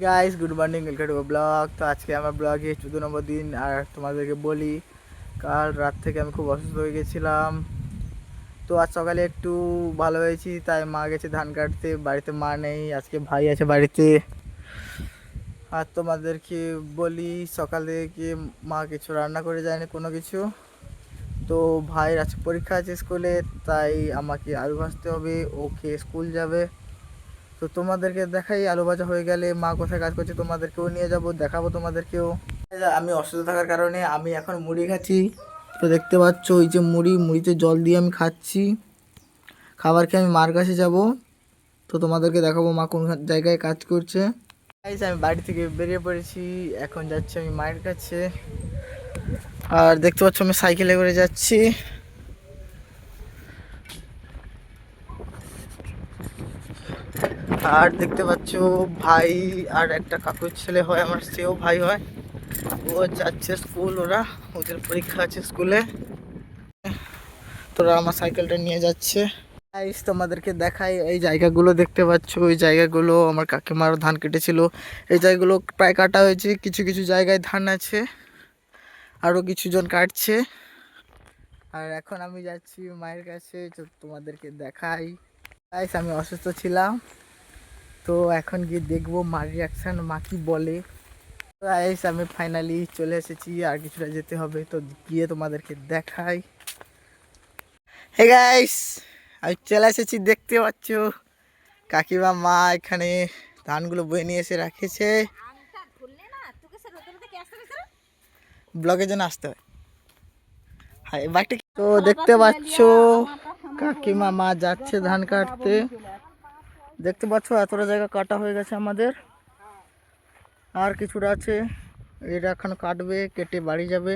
Guys, good morning, welcome to blog. তো আজকে আমার ব্লগে 14 নম্বর দিন। আর তোমাদেরকে বলি, কাল রাত থেকে আমি খুব অসুস্থ হয়ে গেছিলাম। তো আজ সকালে একটু ভালো হয়েছি, তাই মা গেছে ধান কাটতে। বাড়িতে মা নেই, আজকে ভাই আছে বাড়িতে। আর তোমাদেরকে বলি, সকালে গিয়ে মা কিছু রান্না করে যায়নি কোনো কিছু। তো ভাইয়ের আজকে পরীক্ষা আছে স্কুলে, তাই আমাকে আলু ভাজতে হবে, ও খেয়ে স্কুল যাবে। তো তোমাদেরকে দেখাই, আলু ভাজা হয়ে গেলে মা কোথায় কাজ করছে তোমাদেরকেও নিয়ে যাব, দেখাবো তোমাদেরকেও। আমি অসুস্থ থাকার কারণে আমি এখন মুড়ি খাচ্ছি। তো দেখতে পাচ্ছ ওই যে মুড়িতে জল দিয়ে আমি খাচ্ছি। খাবার খেয়ে আমি মার কাছে যাব। তো তোমাদেরকে দেখাবো মা কোন জায়গায় কাজ করছে। আমি বাড়ি থেকে বেরিয়ে পড়েছি, এখন যাচ্ছি আমি মায়ের কাছে। আর দেখতে পাচ্ছ আমি সাইকেলে করে যাচ্ছি। আর দেখতে পাচ্ছ ভাই আর একটা কাকুর ছেলে হয় আমার, সেও ভাই হয়। ও যাচ্ছে স্কুল, ওদের পরীক্ষা আছে স্কুলে। তোরা আমার সাইকেলটা নিয়ে যাচ্ছে। তোমাদেরকে দেখাই, এই জায়গাগুলো দেখতে পাচ্ছ, ওই জায়গাগুলো আমার কাকিমার ধান কেটেছিল। এই জায়গাগুলো প্রায় কাটা হয়েছে, কিছু কিছু জায়গায় ধান আছে, আরও কিছু জন কাটছে। আর এখন আমি যাচ্ছি মায়ের কাছে, তো তোমাদেরকে দেখাই। আমি অসুস্থ ছিলাম, তো এখন গিয়ে দেখবো মার রিয়াকশান, মা কি বলে। আমি ফাইনালি চলে এসেছি, আর কিছুটা যেতে হবে, তো গিয়ে তোমাদেরকে দেখাই। হে গাইস, আমি চলে এসেছি, দেখতে পাচ্ছ কাকিমা মা এখানে ধানগুলো বয়ে নিয়ে এসে রাখেছে। ব্লগের জন্য আসতে হয়। হ্যাঁ, বাড়িটা তো দেখতে পাচ্ছ কাকিমা মা যাচ্ছে ধান কাটতে। দেখতে পাচ্ছ এতটা জায়গা কাটা হয়ে গেছে আমাদের, আর কিছুটা আছে। এটা এখন কাটবে, কেটে বাড়ি যাবে।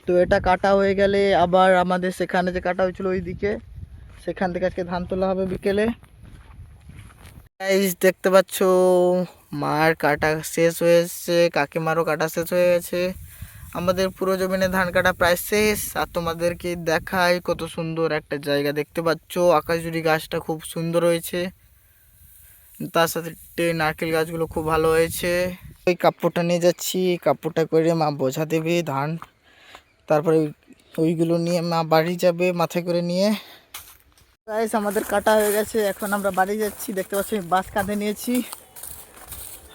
তো এটা কাটা হয়ে গেলে আবার আমাদের সেখানে যে কাটা হয়েছিল ওই দিকে, সেখান থেকে আজকে ধান তোলা হবে বিকেলে। দেখতে পাচ্ছ মার কাটা শেষ হয়েছে, কাকিমারও কাটা শেষ হয়ে গেছে। আমাদের পুরো জমিনে ধান কাটা প্রায় শেষ। আর তোমাদেরকে দেখাই কত সুন্দর একটা জায়গা, দেখতে পাচ্ছ আকাশজুড়ি গাছটা খুব সুন্দর হয়েছে, তার সাথে নারকেল গাছগুলো খুব ভালো হয়েছে। ওই কাপড়টা নিয়ে যাচ্ছি, কাপড়টা করে মা বোঝা দেবে ধান, তারপরে ওইগুলো নিয়ে মা বাড়ি যাবে মাথায় করে নিয়ে। গাইস, আমাদের কাটা হয়ে গেছে, এখন আমরা বাড়ি যাচ্ছি। দেখতে পাচ্ছ আমি বাস কাঁধে নিয়েছি।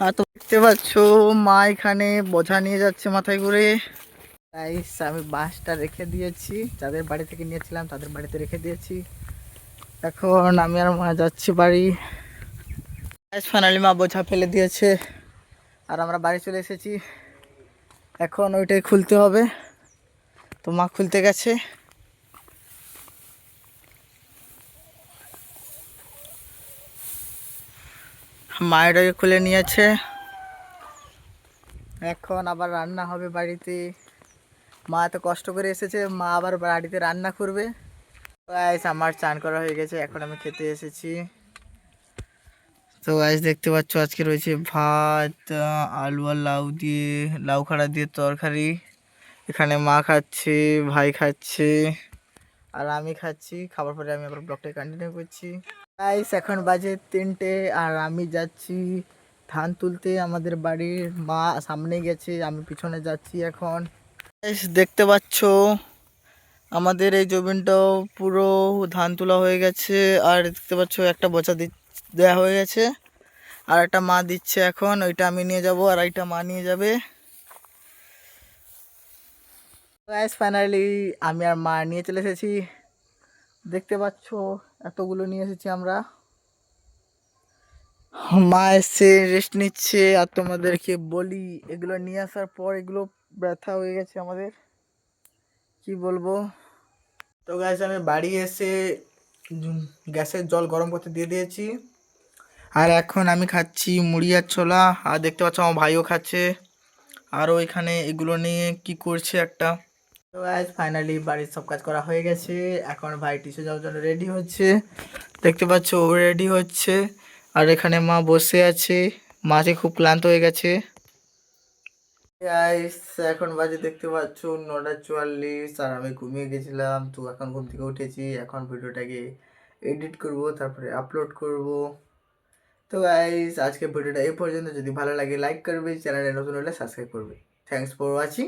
আর তো দেখতে পাচ্ছ মা এখানে বোঝা নিয়ে যাচ্ছে মাথায় করে। গাইস, আমি বাসটা রেখে দিয়েছি, যাদের বাড়ি থেকে নিয়েছিলাম তাদের বাড়িতে রেখে দিয়েছি। এখন আমি আর মা যাচ্ছি বাড়ি। গাইস, ফাইনালি মা বোঝা ফেলে দিয়েছে, আর আমরা বাড়ি চলে এসেছি। এখন ওইটাই খুলতে হবে, তো মা খুলতে গেছে। মায়ের খুলে নিয়েছে। এখন আবার রান্না হবে বাড়িতে। মা এত কষ্ট করে এসেছে, মা আবার বাড়িতে রান্না করবে। গাইস, আমার চান করা হয়ে গেছে, এখন আমি খেতে এসেছি। তো গাইস দেখতে পাচ্ছ আজকে রয়েছে ভাত, আলু আর লাউ দিয়ে, লাউ খাড়া দিয়ে তরকারি। এখানে মা খাচ্ছে, ভাই খাচ্ছে, আর আমি খাচ্ছি। খাবার পরে আমি আবার ব্লগটা কন্টিনিউ করছি। গাইস, এখন বাজে 3টে, আর আমি যাচ্ছি ধান তুলতে। আমাদের বাড়ির মা সামনে গেছে, আমি পিছনে যাচ্ছি এখন। গাইস, দেখতে পাচ্ছ আমাদের এই জমিনটাও পুরো ধান তোলা হয়ে গেছে। আর দেখতে পাচ্ছ একটা বোঝা দেওয়া হয়ে গেছে, আর একটা মা দিচ্ছে এখন। ওইটা আমি নিয়ে যাব, আর এইটা মা নিয়ে যাবে। গাইস, ফাইনালি আমি আর মা নিয়ে চলে এসেছি। দেখতে পাচ্ছ এতগুলো নিয়ে এসেছি আমরা। মা এসে রেস্ট নিচ্ছে। আর তোমাদেরকে বলি, এগুলো নিয়ে আসার পর এগুলো ব্যথা হয়ে গেছে আমাদের, কি বলবো। তো গাইস, আমি বাড়ি এসে গ্যাসের জল গরম করতে দিয়ে দিয়েছি। আর এখন আমি খাচ্ছি মুড়ি আর ছোলা। আর দেখতে পাচ্ছ আমার ভাইও খাচ্ছে। আরও এখানে এগুলো নিয়ে কি করছে একটা। তো গাইস, ফাইনালি বাড়ির সব কাজ করা হয়ে গেছে। এখন ভাই টিউশন যাওয়ার জন্য রেডি হচ্ছে, দেখতে পাচ্ছ ও রেডি হচ্ছে। আর এখানে মা বসে আছে, মাঝে খুব ক্লান্ত হয়ে গেছে। গাইস, এখন বাজে দেখতে পাচ্ছ 9:44, আর আমি ঘুমিয়ে গেছিলাম। তো এখন ঘুম থেকে উঠেছি, এখন ভিডিওটাকে এডিট করব, তারপরে আপলোড করব। তো গাইস আজকে ভিডিওটা এই পর্যন্ত। যদি ভালো লাগে লাইক করবে, চ্যানেলে নতুন হলে সাবস্ক্রাইব করবে। Thanks for watching.